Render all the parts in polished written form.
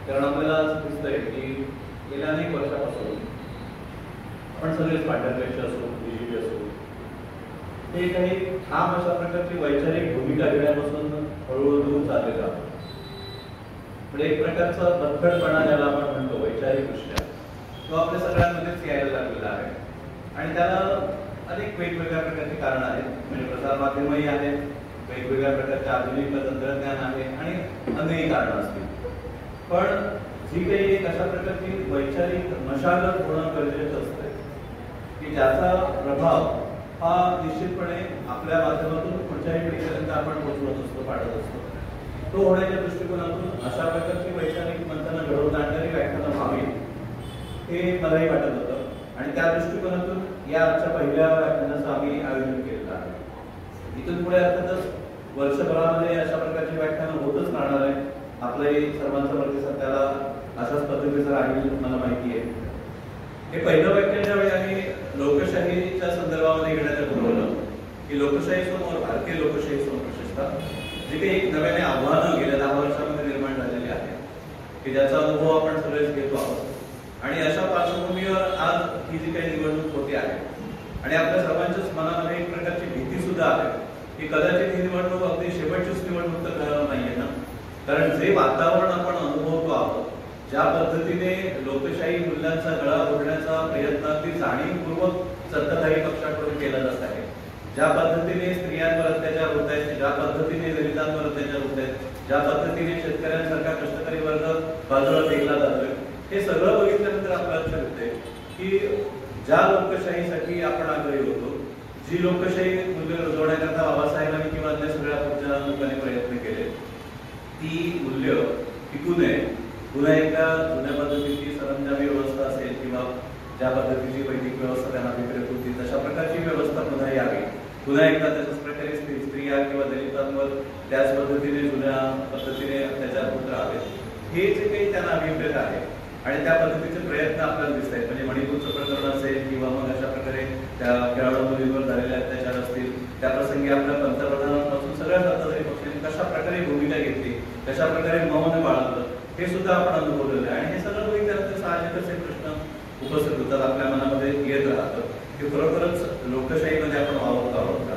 कारण आपल्याला असं दिसतंय की गेल्या अनेक वर्षापासून आपण सगळेच पाठ्यपेक्षा असो, बीजेपी असो, हे काही ठाम अशा प्रकारची वैचारिक भूमिका घेण्यापासून हळूहळू दूर चाललेलं आहे. म्हणजे एक प्रकारचा बदखडपणा ज्याला आपण म्हणतो वैचारिकदृष्ट्या, तो आपल्या सगळ्यांमध्येच यायला लागलेला आहे. आणि त्याला अनेक वेगवेगळ्या प्रकारची कारणं आहेत. म्हणजे प्रसार माध्यमही आहेत, वेगवेगळ्या प्रकारचे आधुनिक तंत्रज्ञान आहे आणि अनेक कारणं असतील. पण जी काही एक अशा प्रकारची वैचारिक मशागत होणं गरजेचं असतं की ज्याचा प्रभाव हा निश्चितपणे आपल्या माध्यमातून पुढच्याही पिढीपर्यंत आपण पोहोचवत असतो, पाडत असतो. तो होण्याच्या दृष्टिकोनातून अशा प्रकारची वैचारिक मंथनं घडवून आणणारी व्याख्यानं व्हावी हे मलाही वाटत होतं. आणि त्या दृष्टिकोनातून या आजच्या पहिल्या व्याख्यानाचं आम्ही आयोजन केलेलं आहे. इथून पुढे अर्थातच वर्षभरामध्ये अशा प्रकारची व्याख्यानं होतच राहणार आहे. आपलाही सर्वांचा प्रतिसाद त्याला अशाच पद्धतीचा राहील मला माहिती आहे. हे पहिलं व्याख्यान ज्यावेळी आम्ही लोकशाहीच्या संदर्भामध्ये घेण्याचं ठरवलं की लोकशाही समोर, भारतीय लोकशाही समोर विशेषतः जी काही एक नव्याने आव्हानं गेल्या 10 वर्षामध्ये निर्माण झालेली आहे की ज्याचा अनुभव आपण सगळेच घेतो आहोत. आणि अशा पार्श्वभूमीवर आज ही जी काही निवडणूक होते आहे आणि आपल्या सर्वांच्याच मनामध्ये एक प्रकारची भीती सुद्धा आहे की कदाचित ही निवडणूक अगदी शेवटचीच निवडणूक तर करणार नाहीये ना. कारण जे वातावरण आपण अनुभवतो आहोत, ज्या पद्धतीने लोकशाही मूल्यांचा गळा घोटण्याचा प्रयत्न अगदी जाणीवपूर्वक सत्ताधारी पक्षाकडून केला जात आहे, ज्या पद्धतीने स्त्रियांवर अत्याचार होत आहेत, ज्या पद्धतीने दलितांवर अत्याचार होत आहेत, ज्या पद्धतीने शेतकऱ्यांसारखा कष्टकरी वर्ग बाजूला फेकला जातोय, हे सगळं बघितल्यानंतर आपल्याला लक्षात येते की ज्या लोकशाहीसाठी आपण आग्रही होतो, जी लोकशाही मूल्य रुजवण्याकरता बाबासाहेबांनी किंवा अन्य सगळ्या पुढच्या लोकांनी प्रयत्न केले, ती मूल्य टिकू नये. पुन्हा एकदा जुन्या पद्धतीची सरंजामी व्यवस्था असेल किंवा ज्या पद्धतीची वैदिक व्यवस्था त्यांना विक्रेत होती तशा प्रकारची व्यवस्था पुन्हा यावी. पुन्हा एकदा तशाच प्रकारे स्त्रिया किंवा दलितांवर त्याच पद्धतीने जुन्या पद्धतीने अत्याचार होत राहावे, हे जे काही त्यांना अभिप्रेत आहे आणि त्या पद्धतीचे प्रयत्न आपल्याला दिसत आहेत. म्हणजे मणिपूरचं प्रकरण असेल किंवा मग अशा प्रकारे त्या खेळाडू मुलींवर झालेले अत्याचार असतील, त्या प्रसंगी आपल्या पंतप्रधानांपासून सगळ्या सत्ताधारी पक्षांनी कशा प्रकारे भूमिका घेतली, कशा प्रकारे मौन बाळगलं, हे सुद्धा आपण अनुभवलेलं आहे. आणि हे सगळं बघितल्यानंतर साहजिकच हे प्रश्न उपस्थित होतात, आपल्या मनामध्ये येत राहतं की खरोखरच लोकशाहीमध्ये आपण वावरत आहोत का.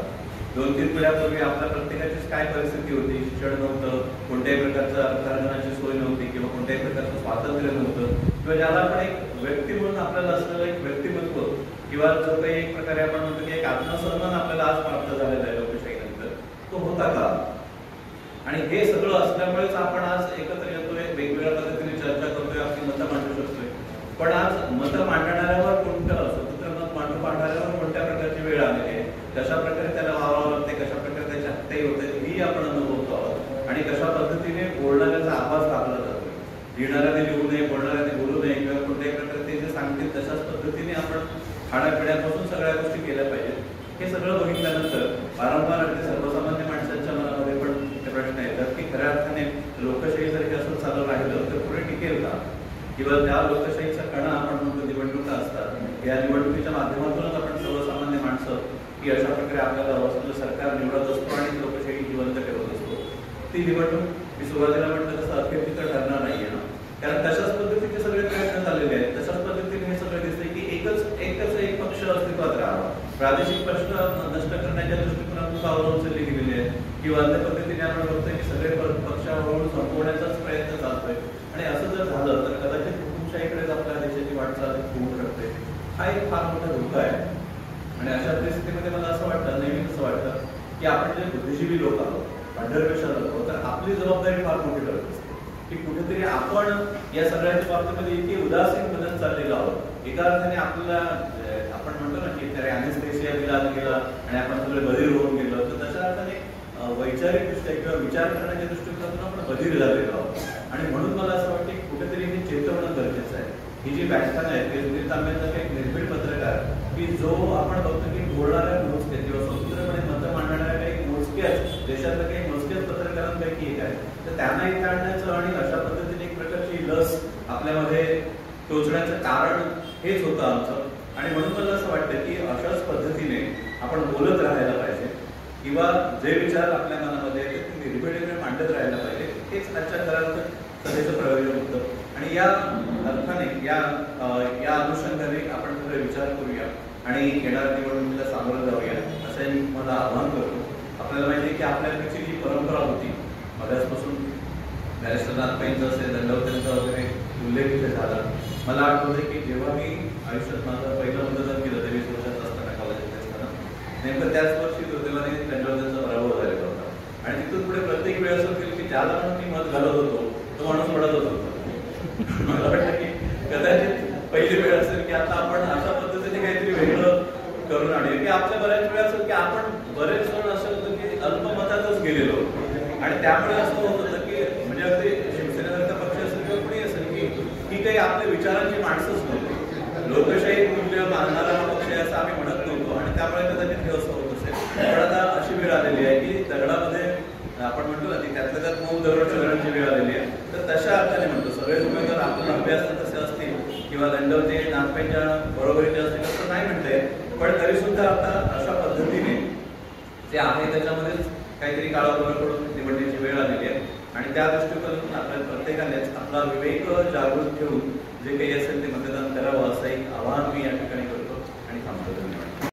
2-3 पिढ्यापूर्वी आपल्या प्रत्येकाचीच काय परिस्थिती होती, शिक्षण नव्हतं, कोणत्याही प्रकारचं अर्थार्जनाची सोय नव्हती किंवा कोणत्याही प्रकारचं स्वातंत्र्य नव्हतं, किंवा ज्याला आपण एक व्यक्ती म्हणून आपल्याला असलेलं एक व्यक्तिमत्व किंवा जो काही एक प्रकारे आपण म्हणतो की एक आत्मसन्मान आपल्याला आज प्राप्त झालेला आहे लोकशाहीनंतर, तो होता का. आणि हे सगळं असल्यामुळेच आपण आज एकत्र येतोय, वेगवेगळ्या पद्धतीने चर्चा करतोय, आपली मतं मांडू शकतोय. पण आज मतं मांडणाऱ्यावर कोणतं स्वतंत्र मत मांडणाऱ्यावर कोणत्या प्रकारची वेळ आलेली आहे, कशा प्रकारे त्याला वावरावं लागते, कशा प्रकारे त्याच्या हत्याही होते, ही आपण अनुभवतो आहोत. आणि कशा पद्धतीने बोलणाऱ्याचा आवाज दाबला जातो, लिहिणाऱ्याने लिहू नये, बोलणाऱ्याने बोलू नये, किंवा कोणत्याही प्रकारे ते जे सांगतील तशाच पद्धतीने आपण खाण्यापिण्यापासून सगळ्या गोष्टी केल्या पाहिजेत. हे सगळं बघितल्यानंतर वारंवार अगदी सर्वसामान्य माणसांच्या मनामध्ये पण ते प्रश्न येतात की खऱ्या अर्थाने लोकशाही जर असं चालू राहिलं तर पुढे टिकेल का, किंवा त्या लोकशाहीचा कणा आपण म्हणतो निवडणुका असतात, या निवडणुकीच्या माध्यमातूनच आपण सर्वसामान्य माणसं की अशा प्रकारे आपल्याला असलेलं सरकार निवडत असतो आणि लोकशाही जिवंत ठेवत असतो. ती निवडणूक मी सुरुवातीला म्हटलं तसं अखेर तर ठरणार नाहीये ना, कारण तशाच पद्धतीचे सगळे प्रयत्न झालेले आहेत. तशाच पद्धतीने हे सगळं दिसतंय की एक पक्ष अस्तित्वात राहावा, प्रादेशिक प्रश्न नष्ट करण्याच्या दृष्टिकोनातून पावलं उचलली गेलेली आहेत, किंवा अन्य पद्धतीने आपण बघतोय की सगळे पक्ष हळूहळू संपवण्याचाच प्रयत्न चालतोय. आणि असं जर झालं तर कदाचित हुकुमशाहीकडेच आपल्या देशाची वाटचाल होऊ शकते. हा एक फार मोठा धोका आहे. आणि अशा परिस्थितीमध्ये मला असं वाटतं, नेहमीच असं वाटतं की आपण जे बुद्धिजीवी लोक आहोत, भांडरपेशा लोक आहोत, तर आपली जबाबदारी फार मोठी ठरत असते की कुठेतरी आपण या सगळ्याच्या बाबतीमध्ये इतके उदासीन बनत चाललेलो आहोत. एका अर्थाने आपल्याला आपण म्हणतो ना की त्याला अॅनेस्थेशिया दिला गेला आणि आपण सगळे बधीर होऊन गेलो, तर तशा अर्थाने वैचारिकदृष्ट्या किंवा विचार करण्याच्या दृष्टिकोनातून आपण बधीर झालेलो आहोत. आणि म्हणून मला असं वाटतं की कुठेतरी हे चेतवणं गरजेचं आहे. ही जी व्याख्यानं आहेत ते सुनील तांबेंचा एक निर्भीड पत्रकार की जो आपण बघतो की बोलणाऱ्या मोजके किंवा स्वतंत्रपणे मतं मांडणाऱ्या काही मोजक्याच देशातल्या काही मोजक्याच पत्रकारांपैकी एक आहे, तर त्यांना इथे आणण्याचं आणि अशा पद्धतीने एक प्रकारची लस आपल्यामध्ये टोचण्याचं कारण हेच होतं आमचं. आणि म्हणून मला असं वाटतं की अशाच पद्धतीने आपण बोलत राहायला पाहिजे किंवा जे विचार आपल्या मनामध्ये आहेत ते निर्भीडपणे मांडत राहायला पाहिजे. हेच आजच्या काळात सध्याचं प्रयोजन होतं. आणि या अर्थाने या अनुषंगाने आपण थोडे विचार करूया आणि येणाऱ्या निवडणुकीला सामोरं जाऊया असं मी तुम्हाला आवाहन करतो. आपल्याला माहिती आहे की आपल्याकडची जी परंपरा होती मगासपासून बॅरिस्टर नाथपाईंचं असेल, दंडवतेंचा वगैरे उल्लेख इथे झाला. मला आठवतं की जेव्हा मी आयुष्यात माझं पहिलं मतदान केलं 23 वर्षाचं असताना कॉलेजात असताना, नेमकं त्याच वर्षी दुर्दैवाने दंडवतेंचा पराभव झालेला होता. आणि तिथून पुढे प्रत्येक वेळ असं केलं की ज्याला म्हणून मी मत घालत होतो तो माणूस पडतच होता. मला वाटतं की कदाचित पहिली वेळ असेल की आता आपण अशा पद्धतीने काहीतरी वेगळं करून आणूया की आपल्या बऱ्याच वेळा असेल की आपण बरेच जण असं होतं की अल्पमतातच गेलेलो आणि त्यामुळे असं होत होतं की म्हणजे अगदी शिवसेनेसारखा पक्ष असेल किंवा कुणी असेल की काही आपल्या विचारांची माणसंच नव्हती. लोकशाही मूल्य मानणारा पक्ष असं आम्ही म्हणत नव्हतो आणि त्यामुळे कदाचित हे असं होत असेल. पण आता अशी वेळ आलेली आहे की दगडामध्ये आपण म्हणतो ना की त्यातल्या त्यात मऊ दगड चढण्याची वेळ आलेली आहे. तर तशा अर्थाने म्हणतो सगळे उमेदवार आपल्याला हवे असतात तसे असतील किंवा दंडवते नाथपाईंच्या बरोबरीचे असतील असं नाही म्हणता येत. पण तरी सुद्धा आता अशा पद्धतीने जे आहे त्याच्यामध्येच काहीतरी काळाबरोबर करून निवडण्याची वेळ आलेली आहे आणि त्या दृष्टिकोनातून आपल्या प्रत्येकानेच आपला विवेक जागृत ठेवून जे काही असेल ते मतदान करावं असं एक आवाहन मी या ठिकाणी करतो आणि थांबतो. धन्यवाद.